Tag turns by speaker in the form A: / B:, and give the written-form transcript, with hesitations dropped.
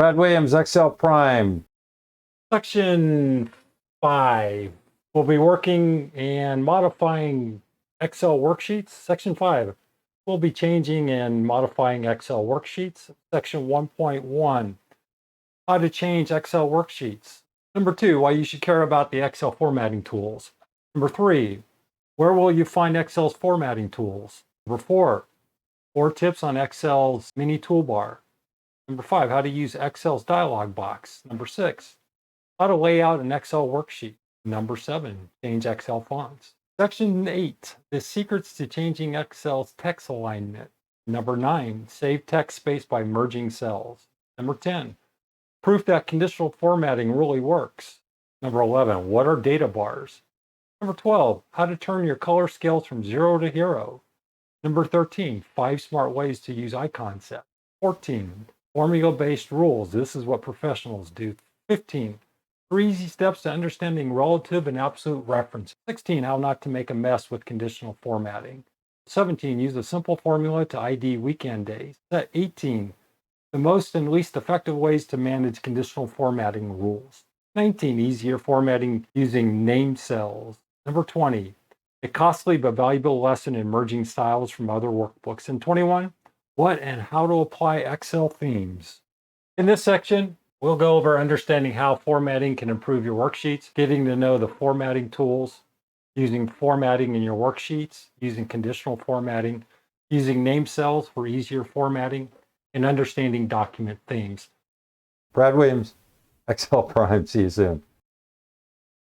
A: Brad Williams, Excel Prime. Section 5. We'll be working and modifying Excel worksheets. Section 5. We'll be changing and modifying Excel worksheets. Section 1.1. How to change Excel worksheets. Number 2, why you should care about the Excel formatting tools. Number 3, where will you find Excel's formatting tools? Number 4 tips on Excel's mini toolbar. Number 5, how to use Excel's dialog box. Number 6, how to lay out an Excel worksheet. Number 7, change Excel fonts. Section 8, the secrets to changing Excel's text alignment. Number 9, save text space by merging cells. Number 10, proof that conditional formatting really works. Number 11, what are data bars? Number 12, how to turn your color scales from 0 to hero. Number 13, 5 smart ways to use icon set. 14, formula-based rules. This is what professionals do. 15, 3 easy steps to understanding relative and absolute reference. 16, how not to make a mess with conditional formatting. 17, use a simple formula to ID weekend days. 18, the most and least effective ways to manage conditional formatting rules. 19, easier formatting using named cells. Number 20, a costly but valuable lesson in merging styles from other workbooks. And 21, what and how to apply Excel themes. In this section, we'll go over understanding how formatting can improve your worksheets, getting to know the formatting tools, using formatting in your worksheets, using conditional formatting, using named cells for easier formatting, and understanding document themes. Brad Williams, Excel Prime. See you soon.